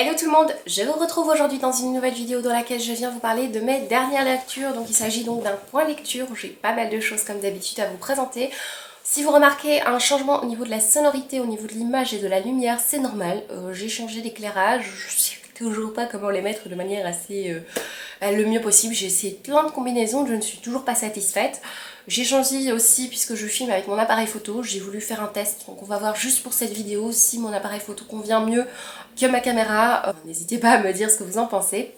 Hello tout le monde, je vous retrouve aujourd'hui dans une nouvelle vidéo dans laquelle je viens vous parler de mes dernières lectures. Donc il s'agit donc d'un point lecture, j'ai pas mal de choses comme d'habitude à vous présenter. Si vous remarquez un changement au niveau de la sonorité, au niveau de l'image et de la lumière, c'est normal. J'ai changé d'éclairage, je sais toujours pas comment les mettre de manière assez le mieux possible. J'ai essayé plein de combinaisons, je ne suis toujours pas satisfaite. J'ai changé aussi, puisque je filme avec mon appareil photo, j'ai voulu faire un test, donc on va voir juste pour cette vidéo si mon appareil photo convient mieux que ma caméra. N'hésitez pas à me dire ce que vous en pensez.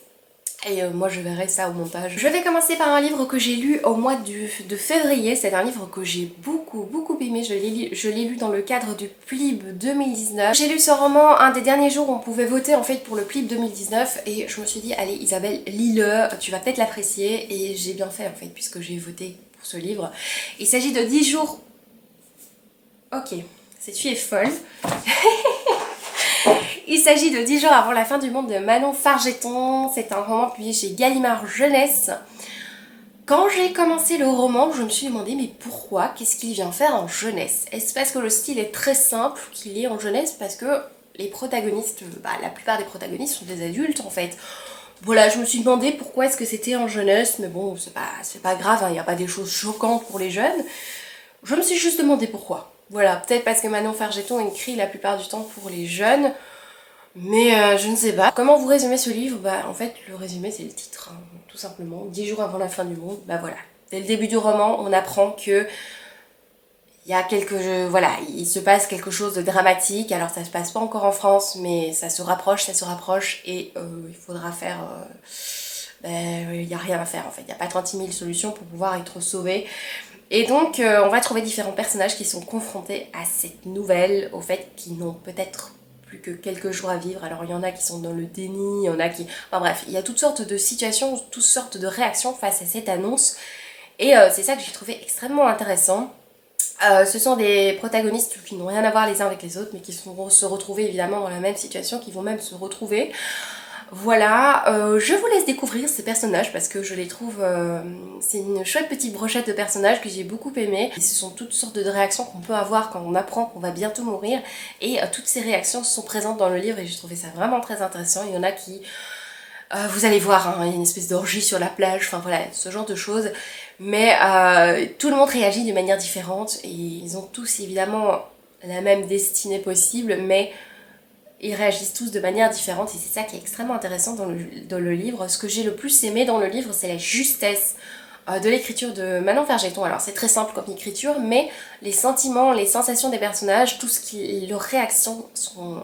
Et moi je verrai ça au montage. Je vais commencer par un livre que j'ai lu au mois de février. C'est un livre que j'ai beaucoup aimé. Je l'ai lu dans le cadre du PLIB 2019. J'ai lu ce roman un des derniers jours où on pouvait voter en fait pour le PLIB 2019. Et je me suis dit, allez Isabelle, lis-le, tu vas peut-être l'apprécier. Et j'ai bien fait en fait puisque j'ai voté pour ce livre. Il s'agit de 10 jours... Ok, cette fille est folle. Il s'agit de 10 jours avant la fin du monde de Manon Fargeton. C'est un roman publié chez Gallimard Jeunesse. Quand j'ai commencé le roman, je me suis demandé mais pourquoi? Qu'est-ce qu'il vient faire en jeunesse? Est-ce parce que le style est très simple qu'il est en jeunesse? Parce que les protagonistes, la plupart des protagonistes sont des adultes en fait. Voilà, je me suis demandé pourquoi est-ce que c'était en jeunesse, mais bon, c'est pas grave, il n'y a pas des choses choquantes pour les jeunes. Je me suis juste demandé pourquoi. Voilà, peut-être parce que Manon Fargeton écrit la plupart du temps pour les jeunes. Mais je ne sais pas. Comment vous résumez ce livre? En fait, le résumé, c'est le titre, hein, tout simplement. 10 jours avant la fin du monde, voilà. Dès le début du roman, on apprend que il y a voilà, il se passe quelque chose de dramatique. Alors ça se passe pas encore en France, mais ça se rapproche, et il faudra faire... il n'y a rien à faire en fait, il n'y a pas 36 000 solutions pour pouvoir être sauvé. Et donc on va trouver différents personnages qui sont confrontés à cette nouvelle, au fait qu'ils n'ont peut-être plus que quelques jours à vivre. Alors il y en a qui sont dans le déni, il y en a qui... Enfin bref, il y a toutes sortes de situations, toutes sortes de réactions face à cette annonce. Et c'est ça que j'ai trouvé extrêmement intéressant. Ce sont des protagonistes qui n'ont rien à voir les uns avec les autres, mais qui vont se retrouver évidemment dans la même situation, qui vont même se retrouver. Voilà, je vous laisse découvrir ces personnages parce que je les trouve... c'est une chouette petite brochette de personnages que j'ai beaucoup aimé. Et ce sont toutes sortes de réactions qu'on peut avoir quand on apprend qu'on va bientôt mourir. Et toutes ces réactions sont présentes dans le livre et j'ai trouvé ça vraiment très intéressant. Il y en a qui... vous allez voir, hein, il y a une espèce d'orgie sur la plage, enfin voilà, ce genre de choses. Mais tout le monde réagit de manière différente et ils ont tous évidemment la même destinée possible, mais... ils réagissent tous de manière différente et c'est ça qui est extrêmement intéressant dans le livre. Ce que j'ai le plus aimé dans le livre, c'est la justesse de l'écriture de Manon Fargeton. Alors c'est très simple comme écriture, mais les sentiments, les sensations des personnages, leurs réactions,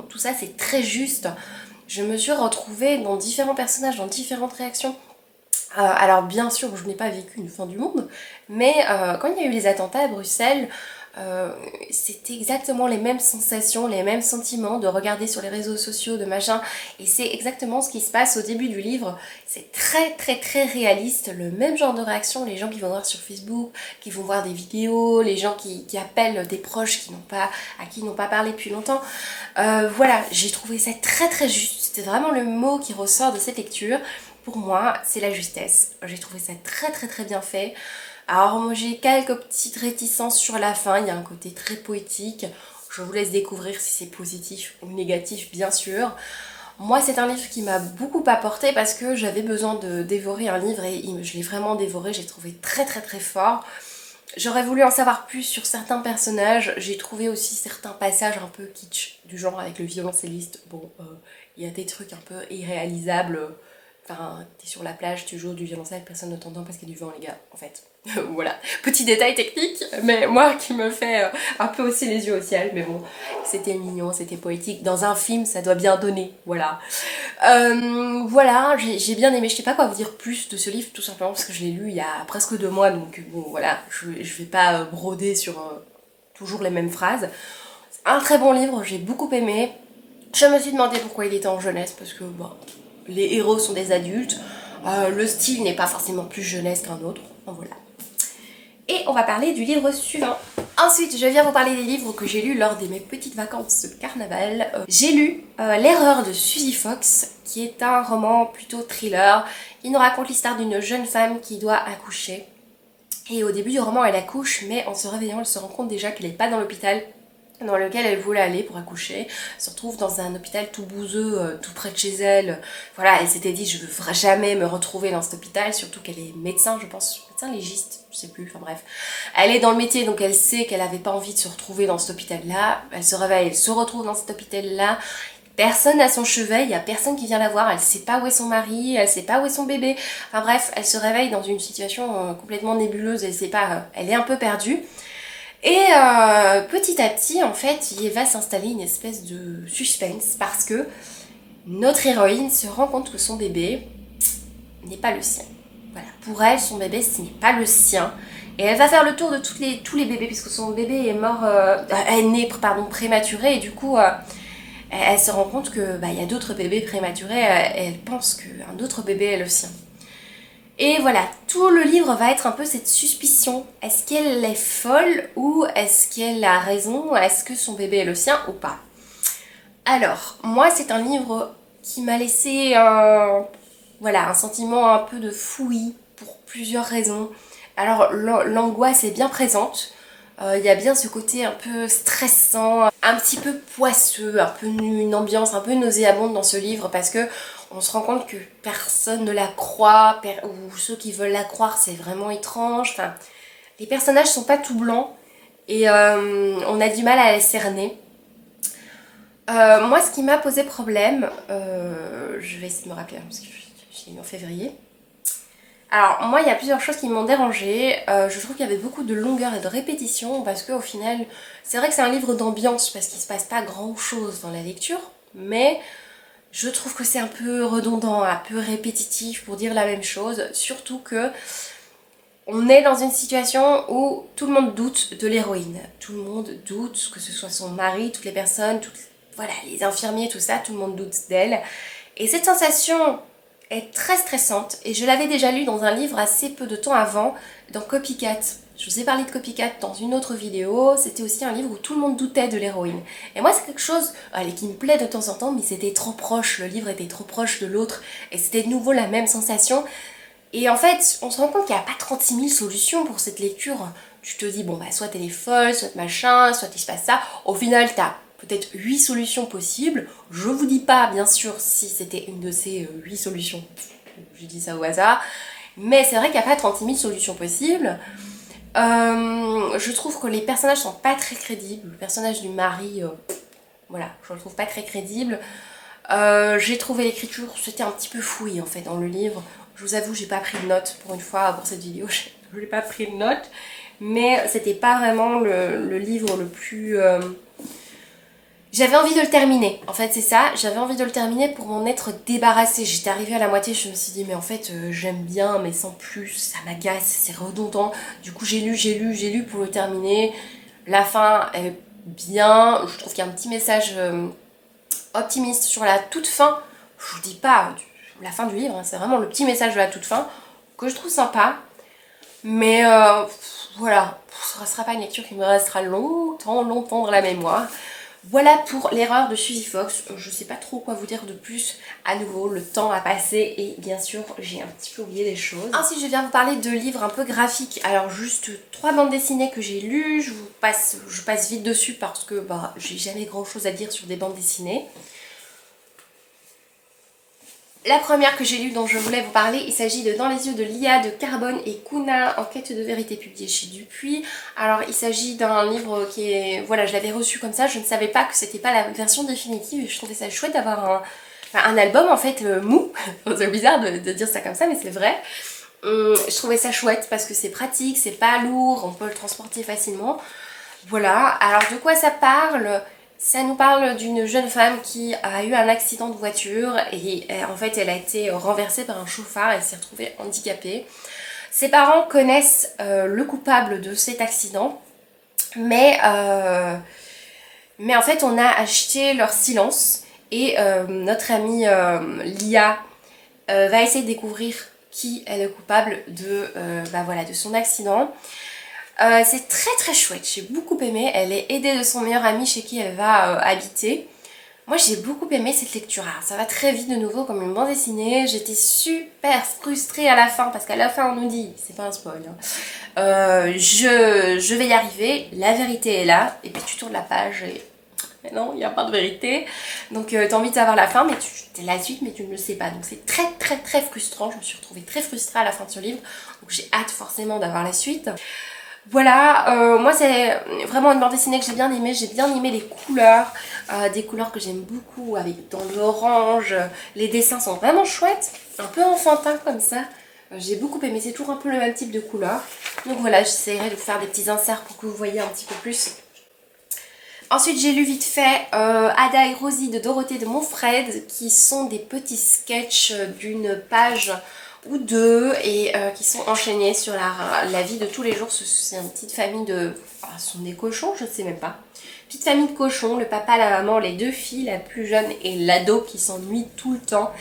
tout ça c'est très juste. Je me suis retrouvée dans différents personnages, dans différentes réactions. Alors bien sûr, je n'ai pas vécu une fin du monde, mais quand il y a eu les attentats à Bruxelles, c'était exactement les mêmes sensations, les mêmes sentiments de regarder sur les réseaux sociaux, de machin, et c'est exactement ce qui se passe au début du livre. C'est très réaliste, le même genre de réaction, les gens qui vont voir sur Facebook, qui vont voir des vidéos, les gens qui appellent des proches à qui ils n'ont pas parlé depuis longtemps. Voilà, j'ai trouvé ça très juste, c'était vraiment le mot qui ressort de cette lecture. Pour moi, c'est la justesse. J'ai trouvé ça très bien fait. Alors moi j'ai quelques petites réticences sur la fin, il y a un côté très poétique, je vous laisse découvrir si c'est positif ou négatif bien sûr. Moi c'est un livre qui m'a beaucoup apporté parce que j'avais besoin de dévorer un livre et je l'ai vraiment dévoré, j'ai trouvé très fort. J'aurais voulu en savoir plus sur certains personnages, j'ai trouvé aussi certains passages un peu kitsch, du genre avec le violoncelliste, bon il y a des trucs un peu irréalisables. Enfin, t'es sur la plage, tu joues du violoncelle, personne ne t'entend parce qu'il y a du vent les gars, en fait. Voilà, petit détail technique, mais moi qui me fait un peu aussi les yeux au ciel, mais bon, c'était mignon, c'était poétique. Dans un film, ça doit bien donner, voilà. Voilà, j'ai bien aimé, je sais pas quoi vous dire plus de ce livre, tout simplement parce que je l'ai lu il y a presque 2 mois, donc bon, voilà, je vais pas broder sur toujours les mêmes phrases. C'est un très bon livre, j'ai beaucoup aimé. Je me suis demandé pourquoi il était en jeunesse, parce que, bon... les héros sont des adultes, le style n'est pas forcément plus jeunesse qu'un autre, voilà. Et on va parler du livre suivant. Ensuite, je viens vous parler des livres que j'ai lus lors de mes petites vacances de carnaval. J'ai lu L'erreur de Suzy Fox, qui est un roman plutôt thriller. Il nous raconte l'histoire d'une jeune femme qui doit accoucher. Et au début du roman, elle accouche, mais en se réveillant, elle se rend compte déjà qu'elle n'est pas dans l'hôpital, dans lequel elle voulait aller pour accoucher, se retrouve dans un hôpital tout bouseux, tout près de chez elle. Voilà, elle s'était dit je veux jamais me retrouver dans cet hôpital, surtout qu'elle est médecin, je pense, médecin légiste, je sais plus, enfin bref. Elle est dans le métier, donc elle sait qu'elle avait pas envie de se retrouver dans cet hôpital-là. Elle se réveille, elle se retrouve dans cet hôpital-là. Personne à son chevet, il y a personne qui vient la voir, elle sait pas où est son mari, elle sait pas où est son bébé. Enfin bref, elle se réveille dans une situation complètement nébuleuse, elle sait pas, elle est un peu perdue. Et petit à petit, en fait, il va s'installer une espèce de suspense parce que notre héroïne se rend compte que son bébé n'est pas le sien. Voilà, pour elle, son bébé, ce n'est pas le sien. Et elle va faire le tour de tous les bébés, puisque son bébé est mort, est né, pardon, prématuré, et du coup, elle se rend compte que il y a d'autres bébés prématurés, et elle pense qu'un autre bébé est le sien. Et voilà, tout le livre va être un peu cette suspicion. Est-ce qu'elle est folle ou est-ce qu'elle a raison? Est-ce que son bébé est le sien ou pas? Alors, moi c'est un livre qui m'a laissé un sentiment un peu de fouillis pour plusieurs raisons. Alors l'angoisse est bien présente. Il y a bien ce côté un peu stressant, un petit peu poisseux, un peu une ambiance un peu nauséabonde dans ce livre parce que on se rend compte que personne ne la croit, ou ceux qui veulent la croire c'est vraiment étrange. Enfin, les personnages sont pas tout blancs et on a du mal à les cerner. Moi ce qui m'a posé problème, je vais essayer de me rappeler parce que j'ai eu en février. Alors moi il y a plusieurs choses qui m'ont dérangée, je trouve qu'il y avait beaucoup de longueur et de répétition parce qu'au final c'est vrai que c'est un livre d'ambiance parce qu'il se passe pas grand chose dans la lecture, mais je trouve que c'est un peu redondant, un peu répétitif pour dire la même chose, surtout que on est dans une situation où tout le monde doute de l'héroïne, tout le monde doute, que ce soit son mari, toutes les personnes, voilà, les infirmiers, tout ça, tout le monde doute d'elle, et cette sensation est très stressante et je l'avais déjà lu dans un livre assez peu de temps avant, dans Copycat. Je vous ai parlé de Copycat dans une autre vidéo, c'était aussi un livre où tout le monde doutait de l'héroïne. Et moi c'est quelque chose qui me plaît de temps en temps, mais c'était trop proche, le livre était trop proche de l'autre et c'était de nouveau la même sensation. Et en fait, on se rend compte qu'il n'y a pas 36 000 solutions pour cette lecture. Tu te dis, bon soit elle est folle, soit machin, soit il se passe ça. Au final, t'as peut-être 8 solutions possibles. Je vous dis pas, bien sûr, si c'était une de ces 8 solutions. Je dis ça au hasard. Mais c'est vrai qu'il n'y a pas 36 000 solutions possibles. Je trouve que les personnages sont pas très crédibles. Le personnage du mari, voilà, je le trouve pas très crédible. J'ai trouvé l'écriture, c'était un petit peu fouillis en fait dans le livre. Je vous avoue, j'ai pas pris de notes pour une fois pour cette vidéo, je n'ai pas pris de notes. Mais c'était pas vraiment le livre le plus... J'avais envie de le terminer, en fait c'est ça, j'avais envie de le terminer pour m'en être débarrassée. J'étais arrivée à la moitié, je me suis dit mais en fait j'aime bien mais sans plus, ça m'agace, c'est redondant. Du coup j'ai lu pour le terminer. La fin est bien, je trouve qu'il y a un petit message optimiste sur la toute fin. Je vous dis pas la fin du livre, hein, c'est vraiment le petit message de la toute fin que je trouve sympa. Mais voilà, ce ne sera pas une lecture qui me restera longtemps dans la mémoire. Voilà pour l'erreur de Suzy Fox. Je sais pas trop quoi vous dire de plus. À nouveau, le temps a passé et bien sûr, j'ai un petit peu oublié des choses. Ensuite, je viens vous parler de livres un peu graphiques. Alors, juste 3 bandes dessinées que j'ai lues. Je passe vite dessus parce que j'ai jamais grand chose à dire sur des bandes dessinées. La première que j'ai lue dont je voulais vous parler, il s'agit de Dans les yeux de Lia de Carbone et Kuna, enquête de vérité publiée chez Dupuis. Alors il s'agit d'un livre qui est... Voilà, je l'avais reçu comme ça, je ne savais pas que c'était pas la version définitive et je trouvais ça chouette d'avoir un album en fait mou. C'est bizarre de dire ça comme ça mais c'est vrai. Je trouvais ça chouette parce que c'est pratique, c'est pas lourd, on peut le transporter facilement. Voilà, alors de quoi ça parle ? Ça nous parle d'une jeune femme qui a eu un accident de voiture et en fait elle a été renversée par un chauffard, elle s'est retrouvée handicapée. Ses parents connaissent le coupable de cet accident, mais en fait on a acheté leur silence et notre amie Lia va essayer de découvrir qui est le coupable de son accident. C'est très chouette, j'ai beaucoup aimé. Elle est aidée de son meilleur ami chez qui elle va habiter. Moi j'ai beaucoup aimé cette lecture. Alors, ça va très vite de nouveau comme une bande dessinée. J'étais super frustrée à la fin parce qu'à la fin on nous dit, c'est pas un spoil, hein, je vais y arriver, la vérité est là, et puis tu tournes la page et mais non, il n'y a pas de vérité. Donc t'as envie de savoir la fin, mais tu la suite, mais tu ne le sais pas. Donc c'est très très très frustrant. Je me suis retrouvée très frustrée à la fin de ce livre. Donc j'ai hâte forcément d'avoir la suite. Voilà, moi c'est vraiment une bande dessinée que j'ai bien aimée. J'ai bien aimé les couleurs, des couleurs que j'aime beaucoup, avec dans l'orange. Les dessins sont vraiment chouettes, un peu enfantins comme ça. J'ai beaucoup aimé, c'est toujours un peu le même type de couleur. Donc voilà, j'essaierai de vous faire des petits inserts pour que vous voyez un petit peu plus. Ensuite j'ai lu vite fait Ada et Rosie de Dorothée de Montfred, qui sont des petits sketchs d'une page ou deux et qui sont enchaînés sur la vie de tous les jours. C'est une petite famille de... Ah, ce sont des cochons, je ne sais même pas. Petite famille de cochons, le papa, la maman, les deux filles, la plus jeune et l'ado qui s'ennuie tout le temps.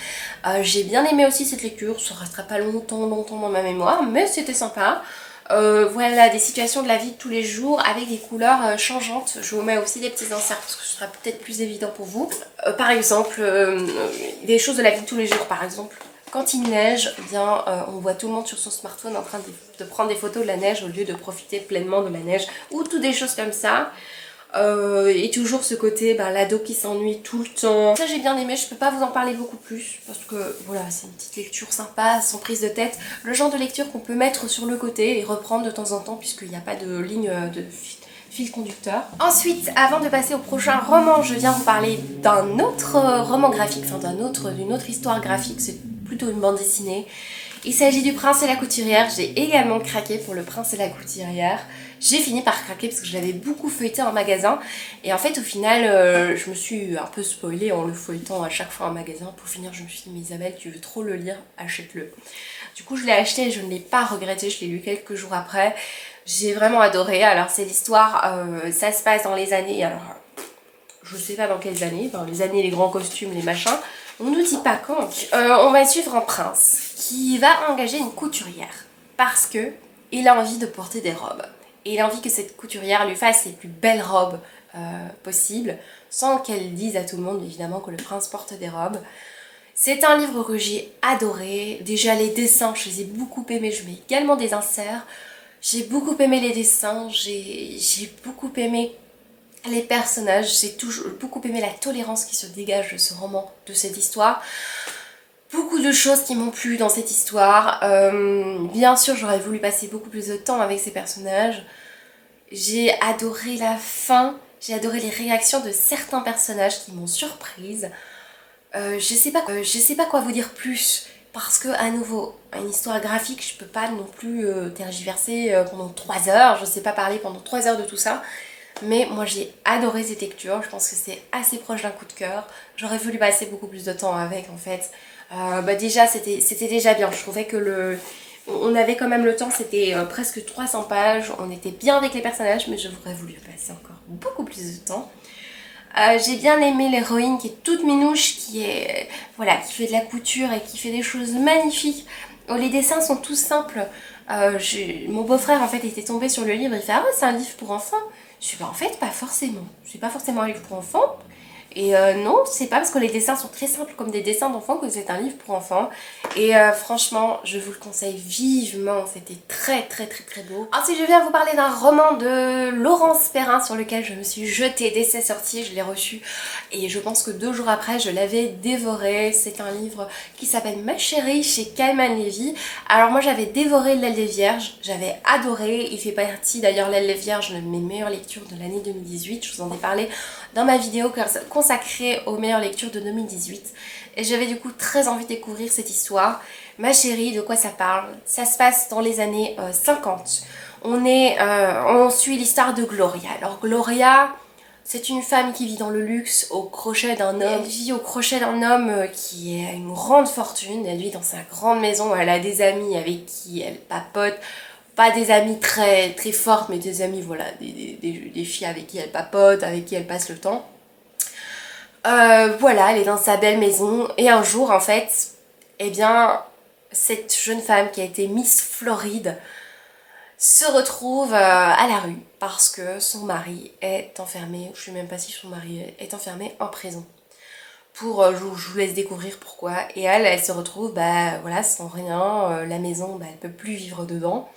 J'ai bien aimé aussi cette lecture, ça ne restera pas longtemps dans ma mémoire, mais c'était sympa. Voilà, des situations de la vie de tous les jours avec des couleurs changeantes. Je vous mets aussi des petits inserts parce que ce sera peut-être plus évident pour vous. Par exemple, des choses de la vie de tous les jours, par exemple. Quand il neige, eh bien, on voit tout le monde sur son smartphone en train de prendre des photos de la neige au lieu de profiter pleinement de la neige, ou toutes des choses comme ça. Et toujours ce côté, l'ado qui s'ennuie tout le temps. Ça j'ai bien aimé, je peux pas vous en parler beaucoup plus parce que voilà, c'est une petite lecture sympa, sans prise de tête. Le genre de lecture qu'on peut mettre sur le côté et reprendre de temps en temps puisqu'il n'y a pas de ligne de fil conducteur. Ensuite, avant de passer au prochain roman, je viens vous parler d'un autre roman graphique, enfin d'une autre histoire graphique, c'est plutôt une bande dessinée. Il s'agit du Prince et la Couturière. J'ai également craqué pour le Prince et la Couturière. J'ai fini par craquer parce que je l'avais beaucoup feuilleté en magasin. Et en fait, au final, je me suis un peu spoilée en le feuilletant à chaque fois en magasin. Pour finir, je me suis dit, mais Isabelle, tu veux trop le lire, achète-le. Du coup, je l'ai acheté et je ne l'ai pas regretté. Je l'ai lu quelques jours après. J'ai vraiment adoré. Alors, c'est l'histoire, ça se passe dans les années... Alors, je sais pas dans quelles années, enfin, les années, les grands costumes, les machins. On nous dit pas quand. On va suivre un prince qui va engager une couturière parce que il a envie de porter des robes. Et il a envie que cette couturière lui fasse les plus belles robes possibles, sans qu'elle dise à tout le monde évidemment que le prince porte des robes. C'est un livre que j'ai adoré. Déjà les dessins, je les ai beaucoup aimés. Je mets également des inserts. J'ai beaucoup aimé les dessins. J'ai beaucoup aimé les personnages. J'ai toujours beaucoup aimé la tolérance qui se dégage de ce roman, de cette histoire. Beaucoup de choses qui m'ont plu dans cette histoire. Bien sûr, j'aurais voulu passer beaucoup plus de temps avec ces personnages. J'ai adoré la fin. J'ai adoré les réactions de certains personnages qui m'ont surprise. Je sais pas quoi vous dire plus. Parce que, à nouveau, une histoire graphique, je peux pas non plus tergiverser pendant 3 heures. Je sais pas parler pendant 3 heures de tout ça. Mais moi j'ai adoré cette lecture, je pense que c'est assez proche d'un coup de cœur. J'aurais voulu passer beaucoup plus de temps avec en fait. Déjà c'était déjà bien, je trouvais que on avait quand même le temps, c'était presque 300 pages, on était bien avec les personnages, mais j'aurais voulu passer encore beaucoup plus de temps. J'ai bien aimé l'héroïne qui est toute minouche, voilà, qui fait de la couture et qui fait des choses magnifiques. Oh, les dessins sont tout simples. Mon beau-frère en fait était tombé sur le livre, il fait ah ouais, c'est un livre pour enfants. Je suis en fait pas forcément. C'est pas forcément un livre pour enfants. Et non, c'est pas parce que les dessins sont très simples comme des dessins d'enfants que c'est un livre pour enfants. Et franchement, je vous le conseille vivement, c'était très très très très beau. Ensuite, je viens vous parler d'un roman de Laurence Perrin sur lequel je me suis jetée dès sa sortie, je l'ai reçu. Et je pense que 2 jours après, je l'avais dévoré. C'est un livre qui s'appelle Ma chérie chez Calman Levy. Alors moi, j'avais dévoré L'aile des Vierges, j'avais adoré. Il fait partie d'ailleurs L'aile des Vierges de mes meilleures lectures de l'année 2018. Je vous en ai parlé dans ma vidéo consacrée aux meilleures lectures de 2018 et j'avais du coup très envie de découvrir cette histoire. Ma chérie, de quoi ça parle? Ça se passe dans les années 50. On suit l'histoire de Gloria. Alors Gloria, c'est une femme qui vit dans le luxe au crochet d'un homme. Elle vit au crochet d'un homme qui a une grande fortune. Elle vit dans sa grande maison, elle a des amis avec qui elle papote. Pas des amies très, très fortes, mais des amies, voilà, des filles avec qui elle papote, avec qui elle passe le temps. Voilà, elle est dans sa belle maison, et un jour, en fait, eh bien, cette jeune femme qui a été Miss Floride se retrouve à la rue parce que son mari est enfermé, je ne sais même pas si son mari est enfermé en prison. je vous laisse découvrir pourquoi. Et elle se retrouve voilà, sans rien, la maison elle peut plus vivre dedans.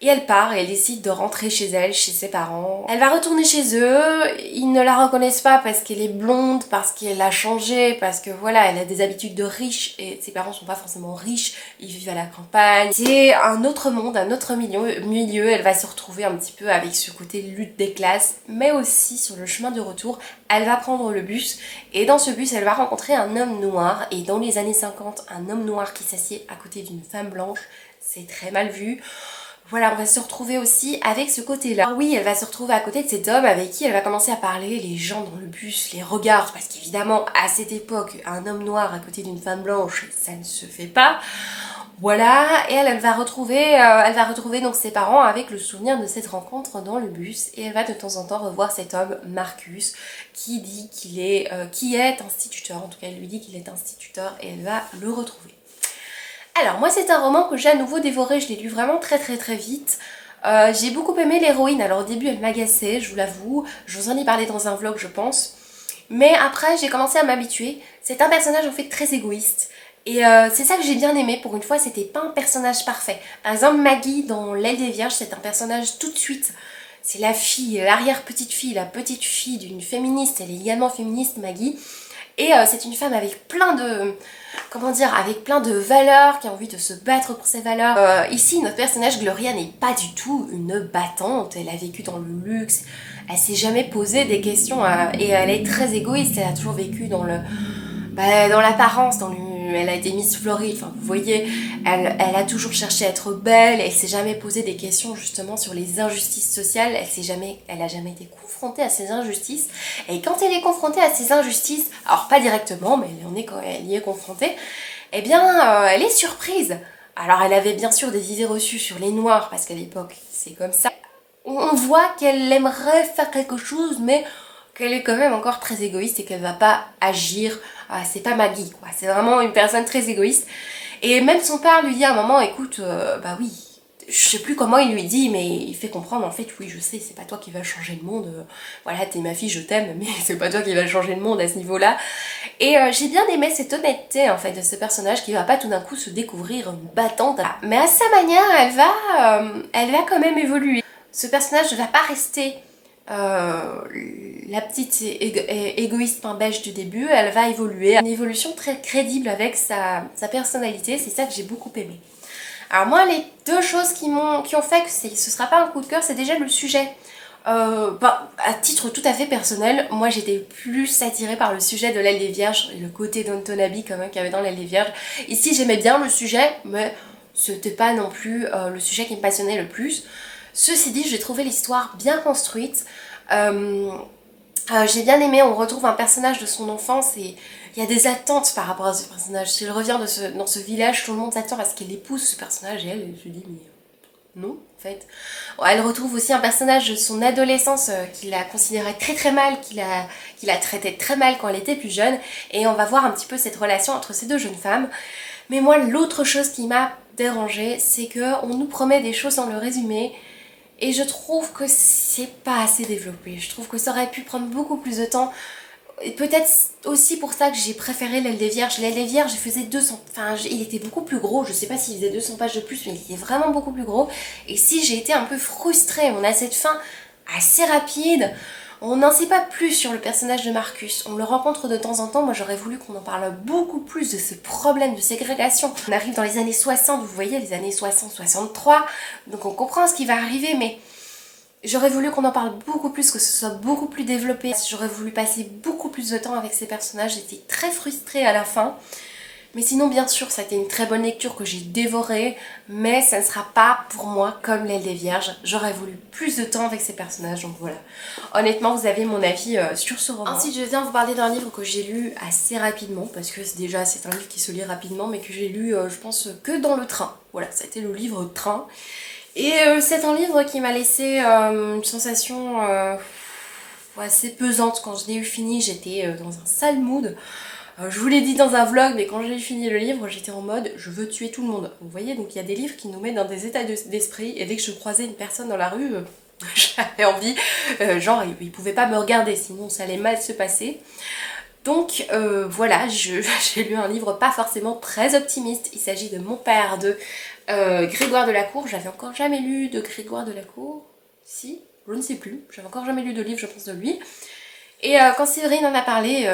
Et elle part et elle décide de rentrer chez elle, chez ses parents. Elle va retourner chez eux, ils ne la reconnaissent pas parce qu'elle est blonde, parce qu'elle a changé, parce que voilà, elle a des habitudes de riche et ses parents sont pas forcément riches, ils vivent à la campagne. C'est un autre monde, un autre milieu, elle va se retrouver un petit peu avec ce côté lutte des classes, mais aussi sur le chemin de retour, elle va prendre le bus et dans ce bus, elle va rencontrer un homme noir et dans les années 50, un homme noir qui s'assied à côté d'une femme blanche, c'est très mal vu. Voilà, on va se retrouver aussi avec ce côté-là. Oui, elle va se retrouver à côté de cet homme avec qui elle va commencer à parler, les gens dans le bus, les regards, parce qu'évidemment, à cette époque, un homme noir à côté d'une femme blanche, ça ne se fait pas. Voilà, et elle va retrouver donc ses parents avec le souvenir de cette rencontre dans le bus, et elle va de temps en temps revoir cet homme, Marcus, qui dit qui est instituteur, en tout cas elle lui dit qu'il est instituteur, et elle va le retrouver. Alors moi c'est un roman que j'ai à nouveau dévoré, je l'ai lu vraiment très vite. J'ai beaucoup aimé l'héroïne, alors au début elle m'agaçait, je vous l'avoue, je vous en ai parlé dans un vlog je pense. Mais après j'ai commencé à m'habituer, c'est un personnage en fait très égoïste. Et c'est ça que j'ai bien aimé, pour une fois c'était pas un personnage parfait. Par exemple Maggie dans L'aile des Vierges, c'est un personnage tout de suite. C'est la fille, l'arrière-petite-fille, la petite fille d'une féministe, elle est également féministe Maggie. Et c'est une femme avec plein de, avec plein de valeurs, qui a envie de se battre pour ses valeurs. Ici, notre personnage Gloria n'est pas du tout une battante, elle a vécu dans le luxe, elle s'est jamais posé des questions, et elle est très égoïste, elle a toujours vécu dans l'apparence, elle a été Miss Floride, enfin vous voyez, elle a toujours cherché à être belle, elle s'est jamais posé des questions justement sur les injustices sociales, elle a jamais été confrontée à ces injustices, et quand elle est confrontée à ces injustices, alors pas directement, mais elle y est confrontée, eh bien elle est surprise. Alors elle avait bien sûr des idées reçues sur les noirs, parce qu'à l'époque c'est comme ça. On voit qu'elle aimerait faire quelque chose, mais qu'elle est quand même encore très égoïste et qu'elle va pas agir. C'est pas Maggie quoi, c'est vraiment une personne très égoïste. Et même son père lui dit à un moment, écoute, bah oui, je sais plus comment il lui dit, mais il fait comprendre en fait, oui je sais, c'est pas toi qui vas changer le monde, voilà t'es ma fille, je t'aime, mais c'est pas toi qui vas changer le monde à ce niveau-là. Et j'ai bien aimé cette honnêteté en fait de ce personnage qui va pas tout d'un coup se découvrir une battante, mais à sa manière elle va quand même évoluer. Ce personnage ne va pas rester la petite égoïste pain beige du début, elle va évoluer, une évolution très crédible avec sa personnalité, c'est ça que j'ai beaucoup aimé. Alors moi les deux choses qui ont fait que ce sera pas un coup de cœur, c'est déjà le sujet. À titre tout à fait personnel, moi j'étais plus attirée par le sujet de L'Aile des Vierges, et le côté d'Downton Abbey quand même qu'il y avait dans L'Aile des Vierges. Ici j'aimais bien le sujet, mais c'était pas non plus le sujet qui me passionnait le plus. Ceci dit, j'ai trouvé l'histoire bien construite. J'ai bien aimé, on retrouve un personnage de son enfance et il y a des attentes par rapport à ce personnage. Si elle revient dans ce village, tout le monde s'attend à ce qu'elle épouse ce personnage et elle se dit mais non en fait. Elle retrouve aussi un personnage de son adolescence qu'il a considéré très mal, qu'il a traité très mal quand elle était plus jeune, et on va voir un petit peu cette relation entre ces deux jeunes femmes. Mais moi l'autre chose qui m'a dérangée, c'est qu'on nous promet des choses dans le résumé, et je trouve que c'est pas assez développé. Je trouve que ça aurait pu prendre beaucoup plus de temps. Et peut-être aussi pour ça que j'ai préféré L'Aile des Vierges. L'Aile des Vierges, il faisait 200... Enfin, il était beaucoup plus gros. Je sais pas s'il faisait 200 pages de plus, mais il était vraiment beaucoup plus gros. Et si j'ai été un peu frustrée, on a cette fin assez rapide. On n'en sait pas plus sur le personnage de Marcus, on le rencontre de temps en temps, moi j'aurais voulu qu'on en parle beaucoup plus de ce problème de ségrégation. On arrive dans les années 60, vous voyez, les années 60-63, donc on comprend ce qui va arriver, mais j'aurais voulu qu'on en parle beaucoup plus, que ce soit beaucoup plus développé. J'aurais voulu passer beaucoup plus de temps avec ces personnages, j'étais très frustrée à la fin. Mais sinon bien sûr ça a été une très bonne lecture que j'ai dévorée, mais ça ne sera pas pour moi comme L'Aile des Vierges. J'aurais voulu plus de temps avec ces personnages, donc voilà. Honnêtement vous avez mon avis sur ce roman. Ensuite je viens vous parler d'un livre que j'ai lu assez rapidement, parce que déjà c'est un livre qui se lit rapidement, mais que j'ai lu je pense que dans le train. Voilà, ça a été le livre train. Et c'est un livre qui m'a laissé une sensation assez pesante. Quand je l'ai eu fini, j'étais dans un sale mood. Je vous l'ai dit dans un vlog, mais quand j'ai fini le livre, j'étais en mode je veux tuer tout le monde. Vous voyez, donc il y a des livres qui nous mettent dans des états d'esprit, et dès que je croisais une personne dans la rue, j'avais envie, genre il pouvait pas me regarder, sinon ça allait mal se passer. Donc voilà, j'ai lu un livre pas forcément très optimiste. Il s'agit de Mon père de Grégoire de la Cour. J'avais encore jamais lu de Grégoire de la Cour. Si, je ne sais plus. J'avais encore jamais lu de livre, je pense, de lui. Et quand Séverine en a parlé,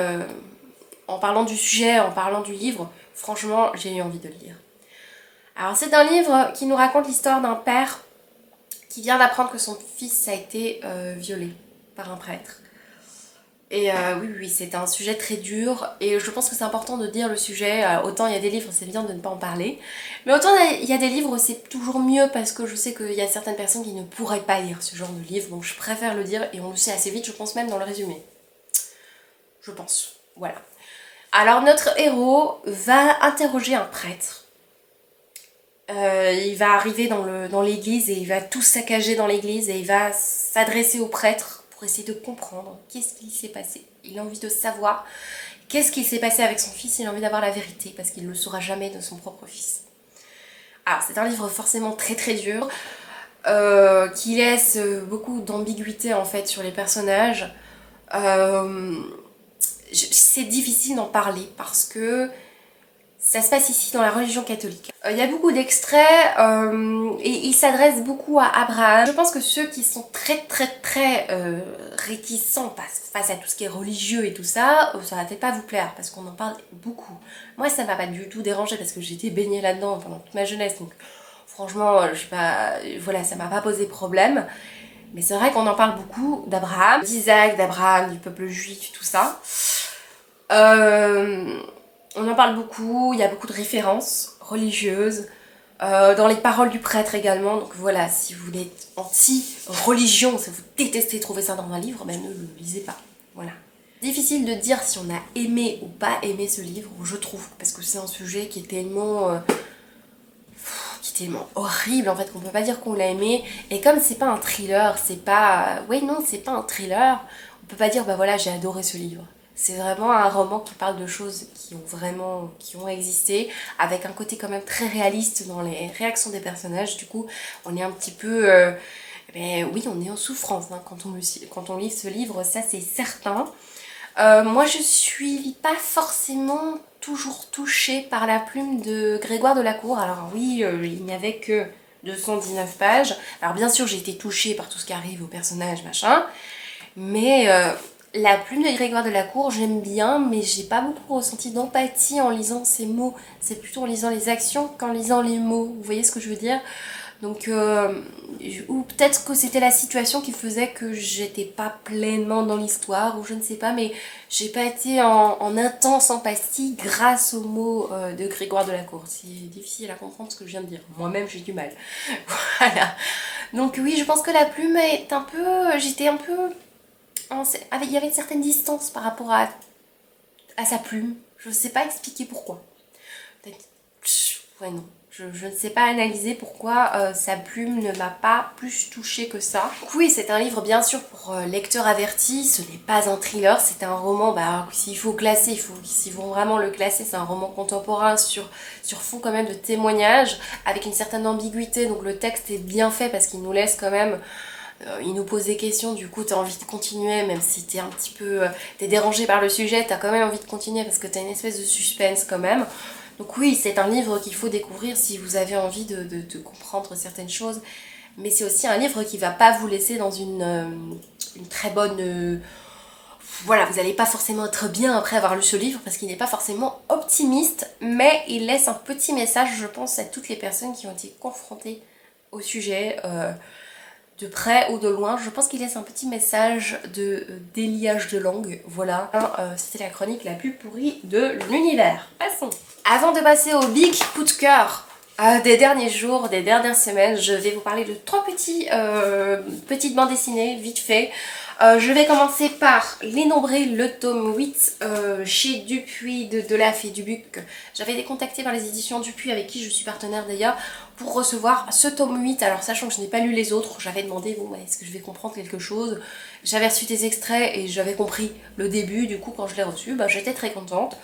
en parlant du sujet, en parlant du livre, franchement, j'ai eu envie de le lire. Alors c'est un livre qui nous raconte l'histoire d'un père qui vient d'apprendre que son fils a été violé par un prêtre. Et oui, c'est un sujet très dur et je pense que c'est important de dire le sujet. Autant il y a des livres, c'est bien de ne pas en parler. Mais autant il y a des livres, c'est toujours mieux parce que je sais qu'il y a certaines personnes qui ne pourraient pas lire ce genre de livre. Donc je préfère le dire et on le sait assez vite, je pense même dans le résumé. Je pense, voilà. Alors notre héros va interroger un prêtre. Il va arriver dans l'église et il va tout saccager dans l'église et il va s'adresser au prêtre pour essayer de comprendre qu'est-ce qui s'est passé. Il a envie de savoir qu'est-ce qui s'est passé avec son fils, il a envie d'avoir la vérité parce qu'il ne le saura jamais de son propre fils. Alors c'est un livre forcément très très dur qui laisse beaucoup d'ambiguïté en fait sur les personnages. C'est difficile d'en parler parce que ça se passe ici dans la religion catholique. Il y a beaucoup d'extraits et il s'adresse beaucoup à Abraham. Je pense que ceux qui sont très réticents face à tout ce qui est religieux et tout ça, ça va peut-être pas vous plaire parce qu'on en parle beaucoup. Moi ça m'a pas du tout dérangé parce que j'étais baignée là-dedans pendant toute ma jeunesse, donc franchement voilà, ça m'a pas posé problème. Mais c'est vrai qu'on en parle beaucoup d'Abraham, d'Isaac, d'Abraham, du peuple juif, tout ça. On en parle beaucoup, il y a beaucoup de références religieuses, dans les paroles du prêtre également, donc voilà, si vous êtes anti-religion, si vous détestez trouver ça dans un livre, ben ne le lisez pas, voilà. Difficile de dire si on a aimé ou pas aimé ce livre, je trouve, parce que c'est un sujet qui est tellement horrible en fait qu'on peut pas dire qu'on l'a aimé, et comme c'est pas un thriller, c'est pas un thriller, on peut pas dire bah voilà j'ai adoré ce livre. C'est vraiment un roman qui parle de choses qui ont existé, avec un côté quand même très réaliste dans les réactions des personnages. Du coup, on est un petit peu... oui, on est en souffrance hein, quand on lit ce livre, ça c'est certain. Moi, je suis pas forcément toujours touchée par la plume de Grégoire de la Cour. Alors oui, il n'y avait que 219 pages. Alors bien sûr, j'ai été touchée par tout ce qui arrive aux personnages, machin. Mais... la plume de Grégoire de la Cour, j'aime bien, mais j'ai pas beaucoup ressenti d'empathie en lisant ces mots. C'est plutôt en lisant les actions qu'en lisant les mots. Vous voyez ce que je veux dire? Donc, ou peut-être que c'était la situation qui faisait que j'étais pas pleinement dans l'histoire, ou je ne sais pas, mais j'ai pas été en intense empathie grâce aux mots de Grégoire de la Cour. C'est difficile à comprendre ce que je viens de dire. Moi-même, j'ai du mal. Voilà. Donc oui, je pense que la plume est un peu... J'étais un peu... Il y avait une certaine distance par rapport à sa plume. Je ne sais pas expliquer pourquoi. Peut-être... Ouais, non. Je ne sais pas analyser pourquoi sa plume ne m'a pas plus touchée que ça. Oui, c'est un livre bien sûr pour lecteurs avertis. Ce n'est pas un thriller, c'est un roman. S'il faut classer, s'ils vont vraiment le classer, c'est un roman contemporain sur fond quand même de témoignages, avec une certaine ambiguïté. Donc le texte est bien fait parce qu'il nous laisse quand même... il nous pose des questions, du coup t'as envie de continuer, même si t'es un petit peu t'es dérangé par le sujet, t'as quand même envie de continuer parce que t'as une espèce de suspense quand même. Donc oui, c'est un livre qu'il faut découvrir si vous avez envie de comprendre certaines choses, mais c'est aussi un livre qui va pas vous laisser dans une très bonne... voilà, vous n'allez pas forcément être bien après avoir lu ce livre parce qu'il n'est pas forcément optimiste, mais il laisse un petit message, je pense, à toutes les personnes qui ont été confrontées au sujet... de près ou de loin, je pense qu'il laisse un petit message de déliage de langue, voilà. C'était la chronique la plus pourrie de l'univers. Passons. Avant de passer au big coup de cœur des derniers jours, des dernières semaines, je vais vous parler de trois petites bandes dessinées, vite fait. Je vais commencer par Les Nombrés, le tome 8 chez Dupuis de la Fée du Buc. J'avais été contactée par les éditions Dupuis avec qui je suis partenaire d'ailleurs pour recevoir ce tome 8. Alors sachant que je n'ai pas lu les autres, j'avais demandé bon est-ce que je vais comprendre quelque chose. J'avais reçu des extraits et j'avais compris le début, du coup quand je l'ai reçu, j'étais très contente.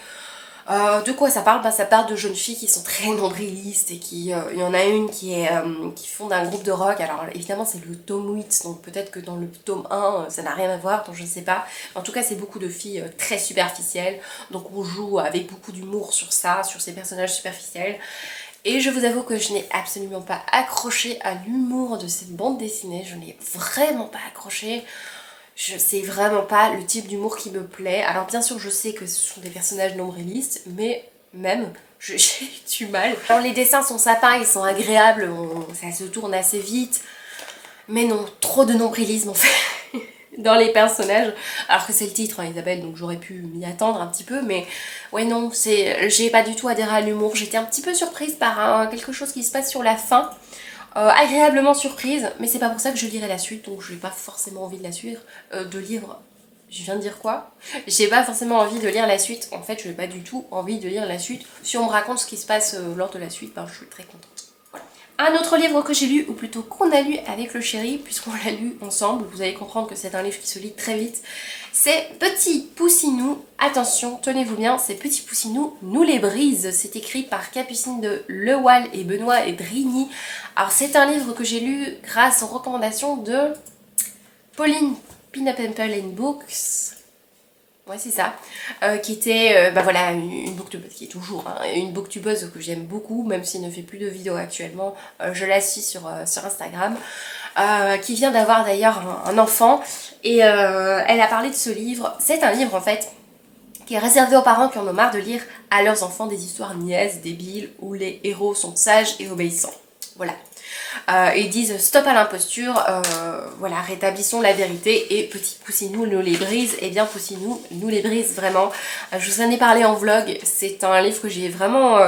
De quoi ça parle? Ça parle de jeunes filles qui sont très nombrilistes et qui... il y en a une qui fonde un groupe de rock. Alors évidemment c'est le tome 8, donc peut-être que dans le tome 1 ça n'a rien à voir, donc je ne sais pas. En tout cas c'est beaucoup de filles très superficielles, donc on joue avec beaucoup d'humour sur ça, sur ces personnages superficiels. Et je vous avoue que je n'ai absolument pas accroché à l'humour de cette bande dessinée, je n'ai vraiment pas accroché. C'est vraiment pas le type d'humour qui me plaît. Alors bien sûr je sais que ce sont des personnages nombrilistes, mais même j'ai du mal. Alors les dessins sont sympas, ils sont agréables, ça se tourne assez vite. Mais non, trop de nombrilisme en fait dans les personnages. Alors que c'est le titre, hein, Isabelle, donc j'aurais pu m'y attendre un petit peu. Mais ouais non, j'ai pas du tout adhéré à l'humour. J'étais un petit peu surprise par quelque chose qui se passe sur la fin. Agréablement surprise, mais c'est pas pour ça que je lirai la suite, donc je n'ai pas forcément envie de la suivre, de lire... Je viens de dire quoi? J'ai pas forcément envie de lire la suite, en fait je n'ai pas du tout envie de lire la suite. Si on me raconte ce qui se passe lors de la suite, ben, je suis très contente. Un autre livre que j'ai lu, ou plutôt qu'on a lu avec le chéri, puisqu'on l'a lu ensemble, vous allez comprendre que c'est un livre qui se lit très vite, c'est Petit Poussinou. Attention, tenez-vous bien, c'est Petit Poussinou, nous les brise. C'est écrit par Capucine de Lewal et Benoît et Drigny. Alors c'est un livre que j'ai lu grâce aux recommandations de Pauline Pineapple and Books. Ouais c'est ça, qui était bah voilà, une booktubeuse, qui est toujours hein, une booktubeuse que j'aime beaucoup, même s'il ne fait plus de vidéos actuellement, je la suis sur Instagram, qui vient d'avoir d'ailleurs un enfant, et elle a parlé de ce livre. C'est un livre en fait qui est réservé aux parents qui en ont marre de lire à leurs enfants des histoires niaises, débiles, où les héros sont sages et obéissants. Voilà. Ils disent stop à l'imposture, voilà, rétablissons la vérité, et Petit Poussinou nous les brise. Et bien Poussinou nous les brise vraiment. Je vous en ai parlé en vlog, c'est un livre que j'ai vraiment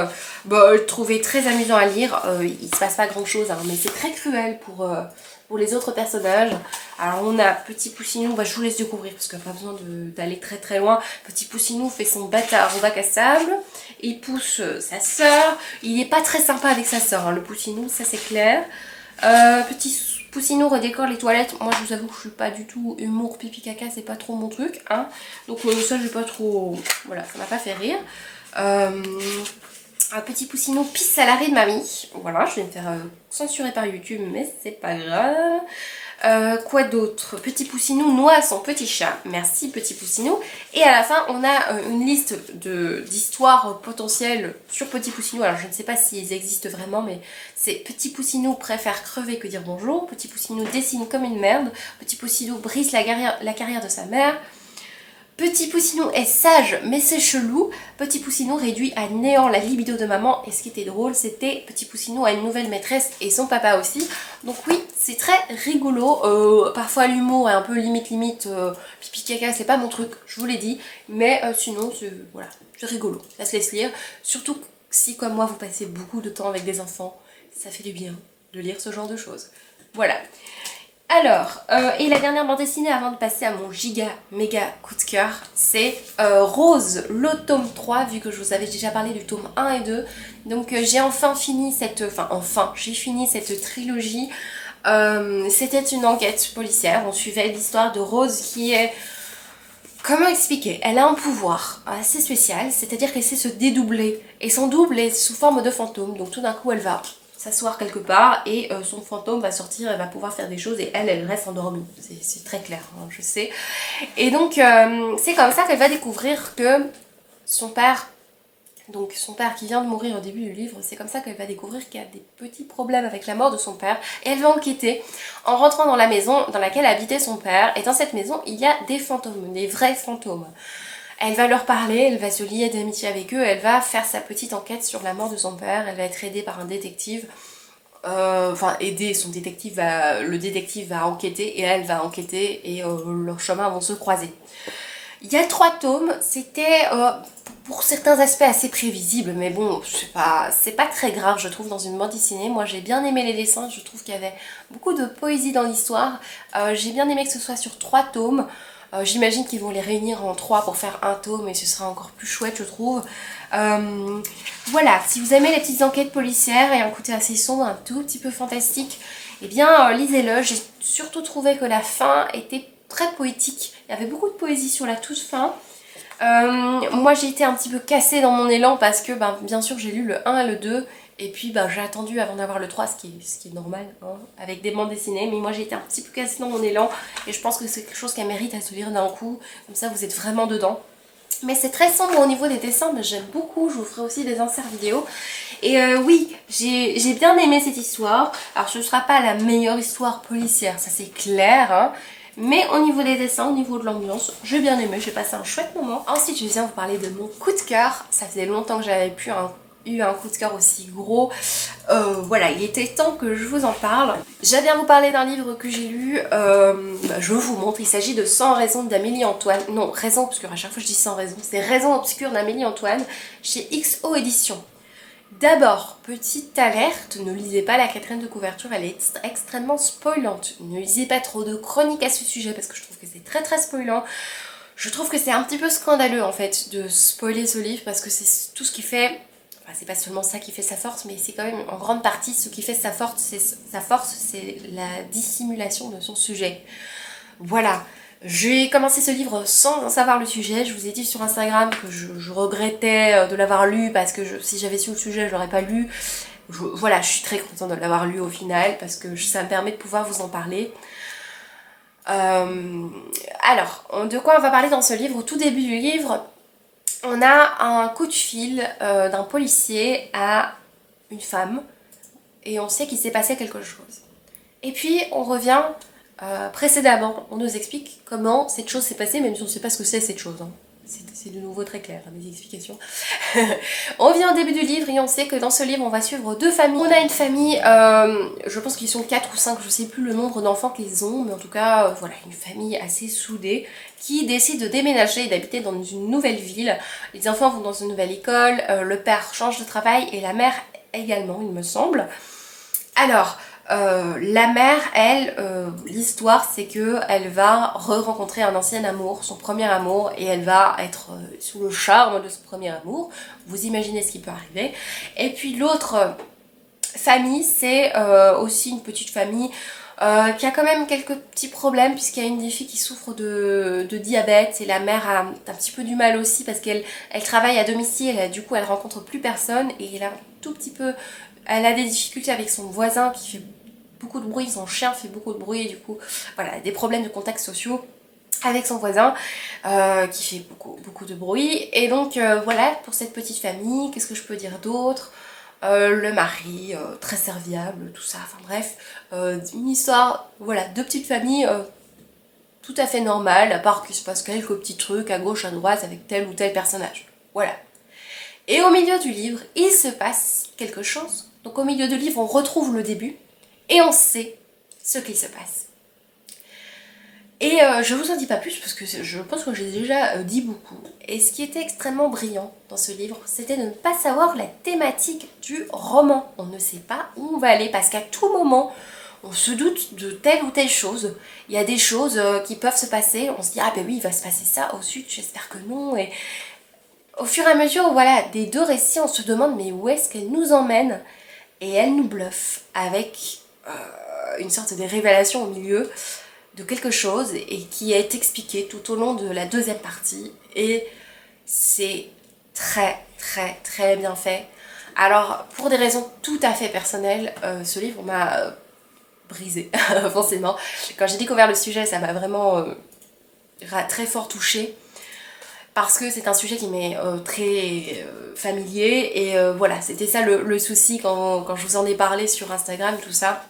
trouvé très amusant à lire. Il se passe pas grand chose hein, mais c'est très cruel pour les autres personnages. Alors on a Petit Poussinou, je vous laisse découvrir parce qu'il n'y a pas besoin d'aller très très loin. Petit Poussinou fait son bâtard au bac à sable, il pousse sa sœur, il n'est pas très sympa avec sa sœur, hein, le Poussinou, ça c'est clair. Petit Poussinou redécore les toilettes. Moi je vous avoue que je suis pas du tout humour pipi caca, c'est pas trop mon truc hein. Donc ça j'ai pas trop... Voilà, ça m'a pas fait rire. Un Petit Poussinou pisse à l'arrêt de mamie. Voilà, je vais me faire censurer par YouTube, mais c'est pas grave. Quoi d'autre? Petit Poussinou noie son petit chat. Merci Petit Poussinou. Et à la fin, on a une liste d'histoires potentielles sur Petit Poussinou. Alors je ne sais pas s'ils existent vraiment, mais c'est Petit Poussinou préfère crever que dire bonjour. Petit Poussinou dessine comme une merde. Petit Poussinou brise la carrière de sa mère. Petit Poussinou est sage mais c'est chelou. Petit Poussinou réduit à néant la libido de maman. Et ce qui était drôle, c'était Petit Poussinou a une nouvelle maîtresse et son papa aussi. Donc oui, c'est très rigolo. Parfois l'humour est un peu limite pipi caca, c'est pas mon truc, je vous l'ai dit. Mais sinon, voilà, c'est rigolo, ça se laisse lire. Surtout si comme moi vous passez beaucoup de temps avec des enfants, ça fait du bien de lire ce genre de choses. Voilà. Alors, et la dernière bande dessinée avant de passer à mon giga méga coup de cœur, c'est Rose, le tome 3, vu que je vous avais déjà parlé du tome 1 et 2. Donc j'ai enfin fini j'ai fini cette trilogie. C'était une enquête policière, on suivait l'histoire de Rose qui est... Comment expliquer? Elle a un pouvoir assez spécial, c'est-à-dire qu'elle sait se dédoubler. Et son double est sous forme de fantôme, donc tout d'un coup elle va s'asseoir quelque part et son fantôme va sortir, elle va pouvoir faire des choses et elle reste endormie. C'est très clair, hein, je sais. Et donc c'est comme ça qu'elle va découvrir que son père, donc son père qui vient de mourir au début du livre, c'est comme ça qu'elle va découvrir qu'il y a des petits problèmes avec la mort de son père. Et elle va enquêter en rentrant dans la maison dans laquelle habitait son père. Et dans cette maison, il y a des fantômes, des vrais fantômes. Elle va leur parler, elle va se lier d'amitié avec eux, elle va faire sa petite enquête sur la mort de son père, elle va être aidée par un détective, aider son détective, le détective va enquêter et elle va enquêter et leurs chemins vont se croiser. Il y a 3 tomes, c'était pour certains aspects assez prévisible, mais bon, c'est pas très grave je trouve dans une bande dessinée. Moi j'ai bien aimé les dessins, je trouve qu'il y avait beaucoup de poésie dans l'histoire, j'ai bien aimé que ce soit sur 3 tomes. J'imagine qu'ils vont les réunir en 3 pour faire un tome et ce sera encore plus chouette je trouve. Voilà, si vous aimez les petites enquêtes policières et un côté assez sombre, un tout petit peu fantastique, eh bien lisez-le. J'ai surtout trouvé que la fin était très poétique. Il y avait beaucoup de poésie sur la toute fin. Moi j'ai été un petit peu cassée dans mon élan parce que bien sûr j'ai lu le 1 et le 2 et puis j'ai attendu avant d'avoir le 3, ce qui est normal hein, avec des bandes dessinées, mais moi j'ai été un petit peu cassée dans mon élan et je pense que c'est quelque chose qui mérite à se lire d'un coup, comme ça vous êtes vraiment dedans. Mais c'est très sombre au niveau des dessins, mais j'aime beaucoup, je vous ferai aussi des inserts vidéo. Et oui, j'ai bien aimé cette histoire. Alors ce ne sera pas la meilleure histoire policière, ça c'est clair, hein. Mais au niveau des dessins, au niveau de l'ambiance, j'ai bien aimé, j'ai passé un chouette moment. Ensuite, je viens vous parler de mon coup de cœur. Ça faisait longtemps que j'avais eu un coup de cœur aussi gros. Voilà, il était temps que je vous en parle. J'avais à vous parler d'un livre que j'ai lu, je vous montre, il s'agit de 100 raisons d'Amélie Antoine. Non, Raisons obscures, à chaque fois je dis 100 raisons. C'est Raisons obscures d'Amélie Antoine chez XO Éditions. D'abord, petite alerte, ne lisez pas la quatrième de couverture, elle est extrêmement spoilante. Ne lisez pas trop de chroniques à ce sujet parce que je trouve que c'est très spoilant. Je trouve que c'est un petit peu scandaleux en fait de spoiler ce livre parce que c'est tout ce qui fait... Enfin, c'est pas seulement ça qui fait sa force, mais c'est quand même en grande partie ce qui fait sa force, c'est la dissimulation de son sujet. Voilà. J'ai commencé ce livre sans en savoir le sujet. Je vous ai dit sur Instagram que je regrettais de l'avoir lu parce que si j'avais su le sujet, je l'aurais pas lu. Voilà, je suis très contente de l'avoir lu au final parce que ça me permet de pouvoir vous en parler. Alors, de quoi on va parler dans ce livre? Au tout début du livre, on a un coup de fil d'un policier à une femme et on sait qu'il s'est passé quelque chose. Et puis on revient précédemment, on nous explique comment cette chose s'est passée, même si on ne sait pas ce que c'est cette chose. Hein. C'est de nouveau très clair, hein, les explications. On revient au début du livre et on sait que dans ce livre, on va suivre deux familles. On a une famille, je pense qu'ils sont 4 ou 5, je ne sais plus le nombre d'enfants qu'ils ont, mais en tout cas, voilà, une famille assez soudée qui décide de déménager et d'habiter dans une nouvelle ville. Les enfants vont dans une nouvelle école, le père change de travail et la mère également, il me semble. Alors... la mère, elle, l'histoire c'est que elle va re-rencontrer un ancien amour, son premier amour, et elle va être sous le charme de ce premier amour. Vous imaginez ce qui peut arriver. Et puis l'autre famille, c'est aussi une petite famille qui a quand même quelques petits problèmes puisqu'il y a une des filles qui souffre de diabète et la mère a un petit peu du mal aussi parce qu'elle travaille à domicile et du coup elle rencontre plus personne et elle a un tout petit peu... Elle a des difficultés avec son voisin qui fait beaucoup de bruit, son chien fait beaucoup de bruit et du coup voilà, des problèmes de contacts sociaux avec son voisin qui fait beaucoup de bruit. Et donc voilà pour cette petite famille, qu'est-ce que je peux dire d'autre? Le mari, très serviable, tout ça, enfin bref, une histoire, voilà, de petites familles tout à fait normales, à part qu'il se passe quelques petits trucs à gauche, à droite avec tel ou tel personnage. Voilà. Et au milieu du livre, il se passe quelque chose. Donc au milieu du livre, on retrouve le début et on sait ce qu'il se passe. Et je vous en dis pas plus parce que je pense que j'ai déjà dit beaucoup. Et ce qui était extrêmement brillant dans ce livre, c'était de ne pas savoir la thématique du roman. On ne sait pas où on va aller parce qu'à tout moment, on se doute de telle ou telle chose. Il y a des choses qui peuvent se passer. On se dit, ah ben oui, il va se passer ça au sud, j'espère que non. Et au fur et à mesure, voilà, des deux récits, on se demande mais où est-ce qu'elle nous emmène? Et elle nous bluffe avec une sorte de révélation au milieu de quelque chose et qui est expliqué tout au long de la deuxième partie et c'est très bien fait. Alors pour des raisons tout à fait personnelles, ce livre m'a brisée forcément. Quand j'ai découvert le sujet, ça m'a vraiment très fort touchée parce que c'est un sujet qui m'est très familier et voilà, c'était ça le souci quand je vous en ai parlé sur Instagram, tout ça,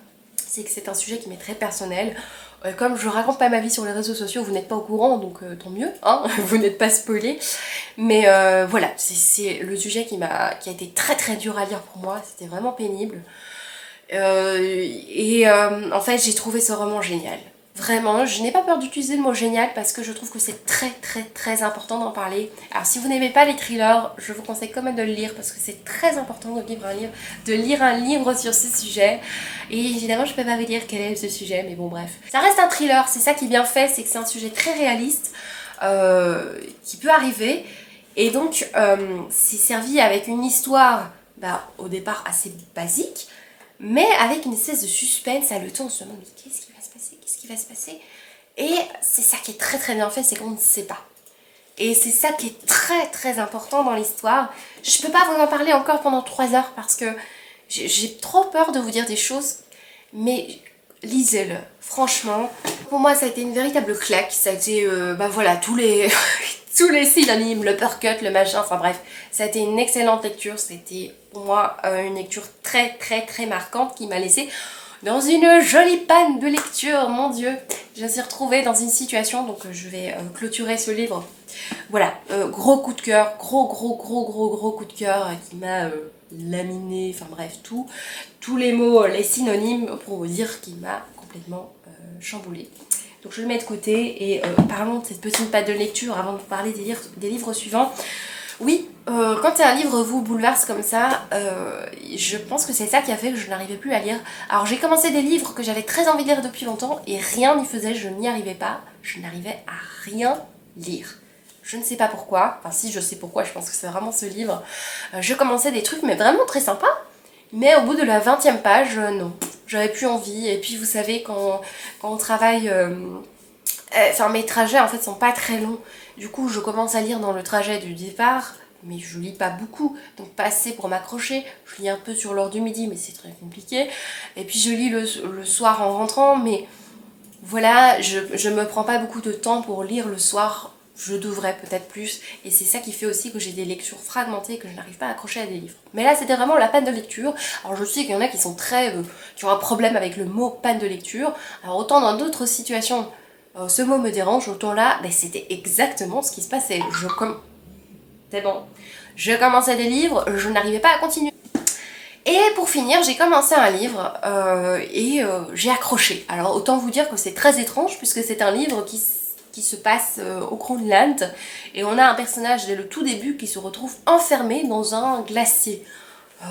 c'est que c'est un sujet qui m'est très personnel. Comme je raconte pas ma vie sur les réseaux sociaux, vous n'êtes pas au courant, donc tant mieux, hein, vous n'êtes pas spoilés. Mais voilà, c'est le sujet qui a été très dur à lire pour moi, c'était vraiment pénible. En fait, j'ai trouvé ce roman génial. Vraiment, je n'ai pas peur d'utiliser le mot génial parce que je trouve que c'est très important d'en parler. Alors si vous n'aimez pas les thrillers, je vous conseille quand même de le lire parce que c'est très important de lire un livre sur ce sujet. Et évidemment, je peux pas vous dire quel est ce sujet, mais bon bref. Ça reste un thriller, c'est ça qui est bien fait, c'est que c'est un sujet très réaliste qui peut arriver. Et donc, c'est servi avec une histoire, au départ assez basique, mais avec une espèce de suspense à le temps, on se demande mais qu'est-ce qui va se passer? Qu'est-ce qui va se passer? Et c'est ça qui est très bien fait, c'est qu'on ne sait pas. Et c'est ça qui est très très important dans l'histoire. Je peux pas vous en parler encore pendant 3 heures parce que j'ai trop peur de vous dire des choses, mais lisez-le, franchement. Pour moi ça a été une véritable claque, ça a été, bah voilà, tous les, tous les synonymes, le uppercut, le machin, enfin bref. Ça a été une excellente lecture, c'était pour moi une lecture très très très marquante qui m'a laissé dans une jolie panne de lecture, mon dieu. Je me suis retrouvée dans une situation, donc je vais clôturer ce livre. Voilà, gros coup de cœur, gros coup de cœur qui m'a laminé, enfin bref, tous les mots, les synonymes pour vous dire qu'il m'a complètement chamboulé. Donc je le mets de côté et parlons de cette petite patte de lecture avant de vous parler des livres suivants. Oui, quand un livre vous bouleverse comme ça, je pense que c'est ça qui a fait que je n'arrivais plus à lire. Alors j'ai commencé des livres que j'avais très envie de lire depuis longtemps et rien n'y faisait, je n'y arrivais pas, je n'arrivais à rien lire. Je ne sais pas pourquoi, enfin si je sais pourquoi, je pense que c'est vraiment ce livre. Je commençais des trucs mais vraiment très sympas, mais au bout de la 20e page, non, j'avais plus envie. Et puis vous savez, quand on travaille... Enfin mes trajets en fait sont pas très longs, du coup je commence à lire dans le trajet du départ, mais je lis pas beaucoup, donc pas assez pour m'accrocher. Je lis un peu sur l'heure du midi mais c'est très compliqué, et puis je lis le soir en rentrant, mais voilà, je me prends pas beaucoup de temps pour lire le soir, je devrais peut-être plus, et c'est ça qui fait aussi que j'ai des lectures fragmentées, que je n'arrive pas à accrocher à des livres. Mais là c'était vraiment la panne de lecture. Alors je sais qu'il y en a qui sont qui ont un problème avec le mot panne de lecture, alors autant dans d'autres situations ce mot me dérange, autant là, ben, c'était exactement ce qui se passait. C'est bon. Je commençais des livres, je n'arrivais pas à continuer. Et pour finir, j'ai commencé un livre et j'ai accroché. Alors autant vous dire que c'est très étrange puisque c'est un livre qui se passe au Groenland et on a un personnage dès le tout début qui se retrouve enfermé dans un glacier.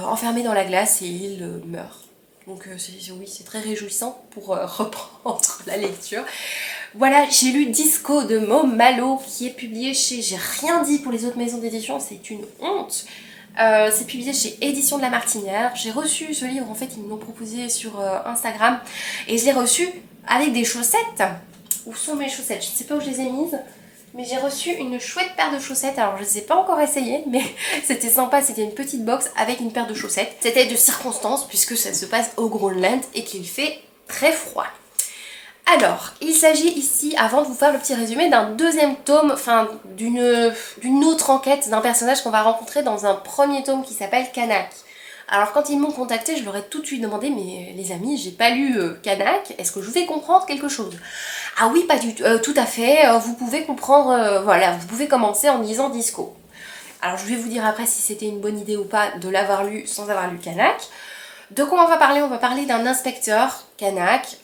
Enfermé dans la glace et il meurt. Donc oui, c'est très réjouissant pour reprendre la lecture. Voilà, j'ai lu Disco de Mo Malo qui est publié chez... J'ai rien dit pour les autres maisons d'édition, c'est une honte. C'est publié chez Édition de la Martinière. J'ai reçu ce livre, en fait, ils me l'ont proposé sur Instagram. Et je l'ai reçu avec des chaussettes. Où sont mes chaussettes? Je ne sais pas où je les ai mises. Mais j'ai reçu une chouette paire de chaussettes. Alors je ne les ai pas encore essayées, mais c'était sympa. C'était une petite box avec une paire de chaussettes. C'était de circonstance puisque ça se passe au Groenland et qu'il fait très froid. Alors, il s'agit ici, avant de vous faire le petit résumé, d'un deuxième tome, enfin d'une autre enquête d'un personnage qu'on va rencontrer dans un premier tome qui s'appelle Kanak. Alors quand ils m'ont contacté, je leur ai tout de suite demandé, mais les amis, j'ai pas lu Kanak, est-ce que je vais comprendre quelque chose? Ah oui, pas du tout, tout à fait, vous pouvez comprendre, voilà, vous pouvez commencer en lisant Disco. Alors je vais vous dire après si c'était une bonne idée ou pas de l'avoir lu sans avoir lu Kanak. De quoi on va parler? On va parler d'un inspecteur, Kanak,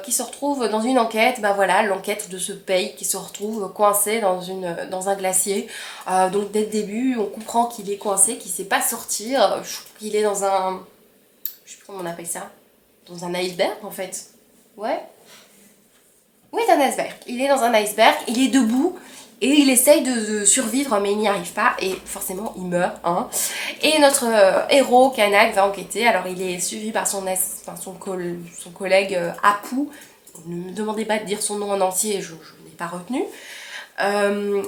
qui se retrouve dans une enquête, ben voilà, l'enquête de ce pays qui se retrouve coincé dans un glacier. Donc dès le début, on comprend qu'il est coincé, qu'il ne sait pas sortir, qu'il est dans un... Je sais plus comment on appelle ça. Dans un iceberg en fait. Ouais. Oui, c'est un iceberg. Il est dans un iceberg, il est debout. Et il essaye de survivre mais il n'y arrive pas et forcément il meurt. Hein. Et notre héros Kanak va enquêter. Alors il est suivi par son collègue Apu. Ne me demandez pas de dire son nom en entier, je n'ai pas retenu.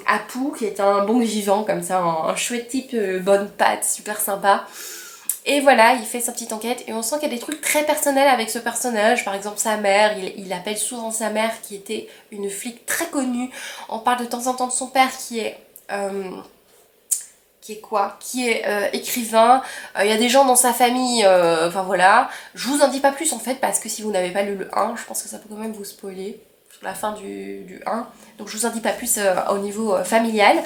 Apu qui est un bon vivant comme ça, un chouette type, bonne patte, super sympa. Et voilà, il fait sa petite enquête et on sent qu'il y a des trucs très personnels avec ce personnage. Par exemple sa mère, il appelle souvent sa mère qui était une flic très connue. On parle de temps en temps de son père qui est écrivain. Il y a des gens dans sa famille, enfin voilà. Je vous en dis pas plus en fait parce que si vous n'avez pas lu le 1, je pense que ça peut quand même vous spoiler sur la fin du 1. Donc je vous en dis pas plus au niveau familial.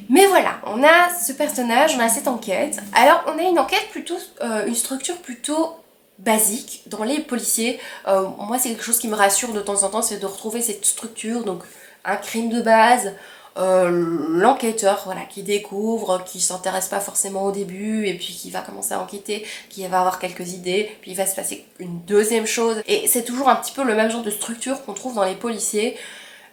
Mais voilà, on a ce personnage, on a cette enquête. Alors on a une enquête plutôt, une structure plutôt basique dans les policiers. Moi c'est quelque chose qui me rassure de temps en temps, c'est de retrouver cette structure. Donc un crime de base, l'enquêteur voilà, qui découvre, qui s'intéresse pas forcément au début et puis qui va commencer à enquêter, qui va avoir quelques idées, puis il va se passer une deuxième chose. Et c'est toujours un petit peu le même genre de structure qu'on trouve dans les policiers.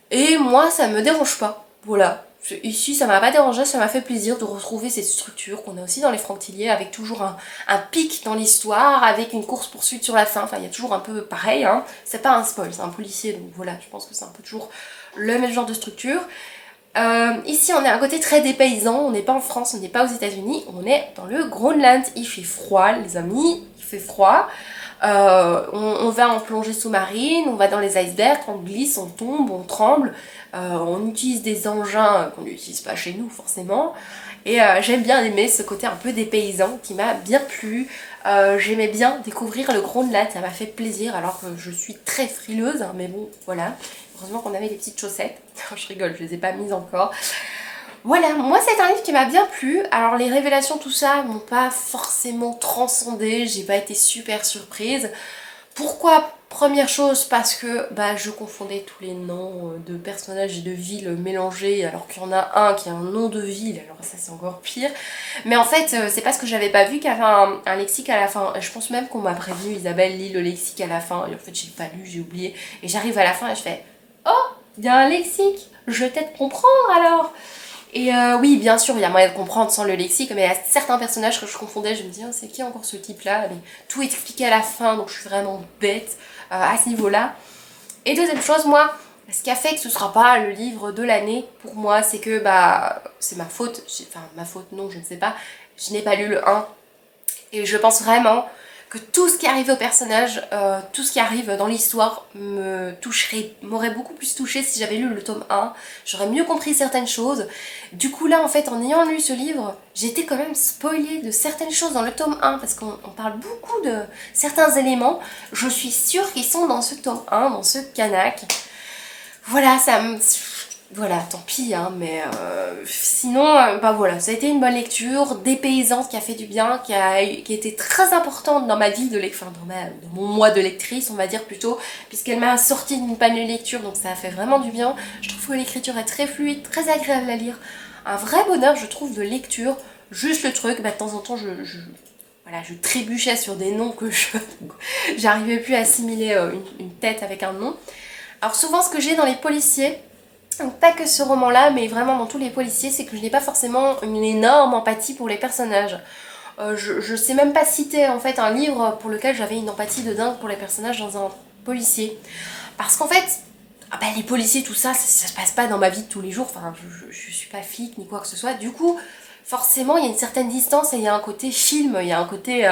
Et moi ça me dérange pas, voilà. Ici ça m'a pas dérangé, ça m'a fait plaisir de retrouver cette structure qu'on a aussi dans les Franctiliers avec toujours un pic dans l'histoire, avec une course poursuite sur la fin, enfin il y a toujours un peu pareil, hein. C'est pas un spoil, c'est un policier donc voilà, je pense que c'est un peu toujours le même genre de structure. Ici on est à un côté très dépaysant, on n'est pas en France, on n'est pas aux États-Unis, on est dans le Groenland. Il fait froid les amis, il fait froid. On va en plongée sous-marine, on va dans les icebergs, on glisse, on tombe, on tremble, on utilise des engins qu'on n'utilise pas chez nous forcément. Et j'aime bien aimer ce côté un peu dépaysant qui m'a bien plu. J'aimais bien découvrir le Groenland, ça m'a fait plaisir alors que je suis très frileuse, hein, mais bon voilà. Heureusement qu'on avait des petites chaussettes. Je rigole, je les ai pas mises encore. Voilà, moi c'est un livre qui m'a bien plu. Alors les révélations, tout ça, m'ont pas forcément transcendé. J'ai pas été super surprise. Pourquoi? Première chose, parce que bah, je confondais tous les noms de personnages et de villes mélangés, alors qu'il y en a un qui a un nom de ville, alors ça c'est encore pire. Mais en fait, c'est parce que j'avais pas vu qu'il y avait un lexique à la fin. Je pense même qu'on m'a prévenu, Isabelle lit le lexique à la fin, et en fait j'ai pas lu, j'ai oublié. Et j'arrive à la fin et je fais « Oh, il y a un lexique, je vais peut-être comprendre alors !» Et oui, bien sûr, il y a moyen de comprendre sans le lexique, mais il y a certains personnages que je confondais, je me dis, oh, c'est qui encore ce type-là? Mais tout est expliqué à la fin, donc je suis vraiment bête à ce niveau-là. Et deuxième chose, moi, ce qui a fait que ce sera pas le livre de l'année pour moi, c'est que bah c'est ma faute, enfin ma faute non, je ne sais pas, je n'ai pas lu le 1. Et je pense vraiment que tout ce qui arrive au personnage, tout ce qui arrive dans l'histoire me toucherait, m'aurait beaucoup plus touché si j'avais lu le tome 1. J'aurais mieux compris certaines choses. Du coup là en fait en ayant lu ce livre, j'ai été quand même spoilée de certaines choses dans le tome 1 parce qu'on parle beaucoup de certains éléments. Je suis sûre qu'ils sont dans ce tome 1, dans ce canac. Voilà, ça me... Voilà, tant pis, hein, mais sinon, bah voilà, ça a été une bonne lecture, dépaysante, qui a fait du bien, qui a été très importante dans ma vie de lecture, enfin dans mon mois de lectrice, on va dire plutôt, puisqu'elle m'a sorti d'une panne de lecture, donc ça a fait vraiment du bien. Je trouve que l'écriture est très fluide, très agréable à lire, un vrai bonheur, je trouve, de lecture. Juste le truc, bah, de temps en temps, voilà, je trébuchais sur des noms que j'arrivais plus à assimiler une tête avec un nom. Alors souvent, ce que j'ai dans les policiers, donc pas que ce roman-là, mais vraiment dans tous les policiers, c'est que je n'ai pas forcément une énorme empathie pour les personnages. Je sais même pas citer en fait un livre pour lequel j'avais une empathie de dingue pour les personnages dans un policier. Parce qu'en fait, ah bah, les policiers, tout ça, ça se passe pas dans ma vie de tous les jours, enfin je suis pas flic ni quoi que ce soit. Du coup, forcément, il y a une certaine distance et il y a un côté film, il y a un côté...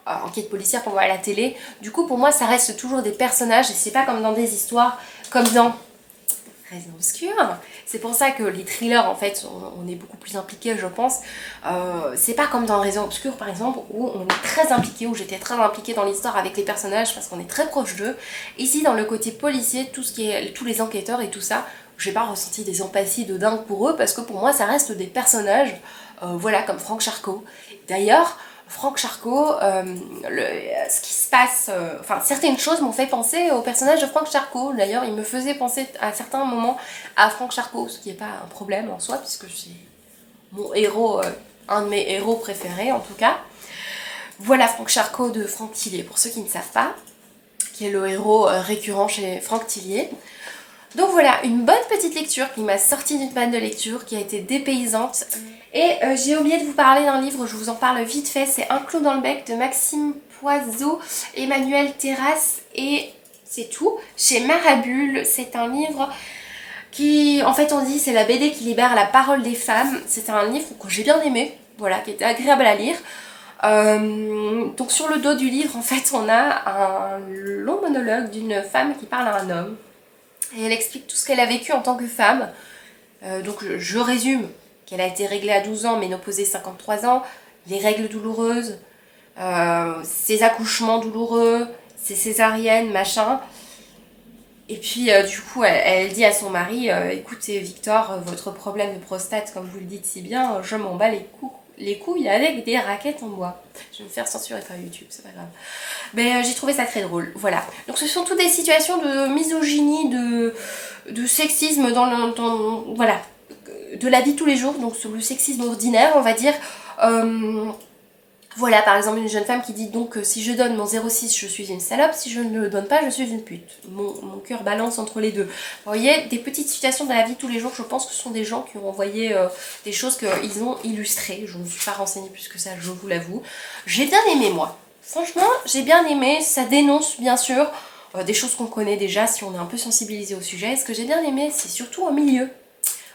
enquête policière qu'on voit à la télé. Du coup, pour moi, ça reste toujours des personnages et c'est pas comme dans des histoires, comme dans Raison Obscure. C'est pour ça que les thrillers, en fait, on est beaucoup plus impliqués, je pense. C'est pas comme dans Raison Obscure, par exemple, où on est très impliqué, où j'étais très impliquée dans l'histoire avec les personnages parce qu'on est très proche d'eux. Ici, dans le côté policier, tout ce qui est tous les enquêteurs et tout ça, j'ai pas ressenti des empathies de dingue pour eux parce que pour moi, ça reste des personnages, voilà, comme Franck Charcot. D'ailleurs, Franck Charcot, ce qui se passe, enfin certaines choses m'ont fait penser au personnage de Franck Charcot. D'ailleurs, il me faisait penser à certains moments à Franck Charcot, ce qui n'est pas un problème en soi, puisque c'est mon héros, un de mes héros préférés en tout cas. Voilà Franck Charcot de Franck Tillier, pour ceux qui ne savent pas, qui est le héros récurrent chez Franck Tillier. Donc voilà, une bonne petite lecture qui m'a sorti d'une panne de lecture, qui a été dépaysante. Et j'ai oublié de vous parler d'un livre, je vous en parle vite fait, c'est Un clou dans le bec de Maxime Poiseau, Emmanuel Terrasse et c'est tout. Chez Marabule, c'est un livre qui, en fait on dit, c'est la BD qui libère la parole des femmes. C'est un livre que j'ai bien aimé, voilà, qui était agréable à lire. Donc sur le dos du livre, en fait, on a un long monologue d'une femme qui parle à un homme. Et elle explique tout ce qu'elle a vécu en tant que femme. Donc je résume qu'elle a été réglée à 12 ans, ménopausée 53 ans, les règles douloureuses, ses accouchements douloureux, ses césariennes, machin. Et puis du coup, elle dit à son mari, écoutez Victor, votre problème de prostate, comme vous le dites si bien, je m'en bats les couilles avec des raquettes en bois. Je vais me faire censurer par YouTube, c'est pas grave. Mais j'ai trouvé ça très drôle, voilà. Donc ce sont toutes des situations de misogynie, de sexisme voilà, de la vie de tous les jours, donc sur le sexisme ordinaire, on va dire. Voilà, par exemple, une jeune femme qui dit donc si je donne mon 06, je suis une salope, si je ne le donne pas, je suis une pute. Mon cœur balance entre les deux. Vous voyez, des petites situations de la vie de tous les jours, je pense que ce sont des gens qui ont envoyé des choses qu'ils ont illustrées. Je ne me suis pas renseignée plus que ça, je vous l'avoue. J'ai bien aimé, moi. Franchement, j'ai bien aimé. Ça dénonce, bien sûr, des choses qu'on connaît déjà si on est un peu sensibilisé au sujet. Ce que j'ai bien aimé, c'est surtout au milieu.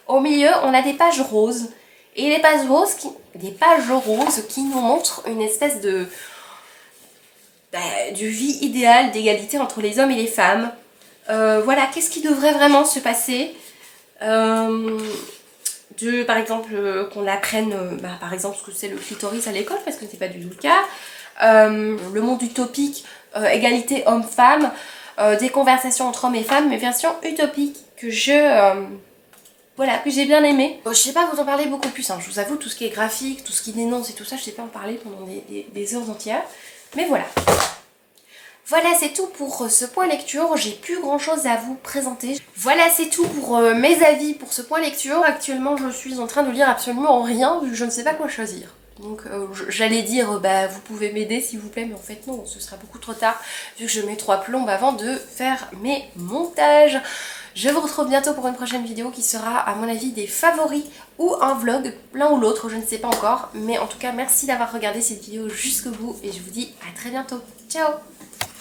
Au milieu, on a des pages roses. Et les pages roses qui nous montrent une espèce de vie idéale d'égalité entre les hommes et les femmes. Voilà, qu'est-ce qui devrait vraiment se passer, par exemple, qu'on apprenne par exemple ce que c'est le clitoris à l'école, parce que c'est pas du tout le cas. Le monde utopique, égalité homme-femme, des conversations entre hommes et femmes, mais version utopique que voilà, que j'ai bien aimé. Je sais pas vous en parler beaucoup plus, hein. Je vous avoue, tout ce qui est graphique, tout ce qui dénonce et tout ça, je sais pas en parler pendant des heures entières. Mais voilà. Voilà, c'est tout pour ce point lecture. J'ai plus grand chose à vous présenter. Voilà, c'est tout pour mes avis pour ce point lecture. Actuellement, je suis en train de lire absolument rien, vu que je ne sais pas quoi choisir. Donc j'allais dire, vous pouvez m'aider s'il vous plaît, mais en fait non, ce sera beaucoup trop tard, vu que je mets 3 plombes avant de faire mes montages. Je vous retrouve bientôt pour une prochaine vidéo qui sera à mon avis des favoris ou un vlog, l'un ou l'autre, je ne sais pas encore. Mais en tout cas, merci d'avoir regardé cette vidéo jusqu'au bout et je vous dis à très bientôt. Ciao!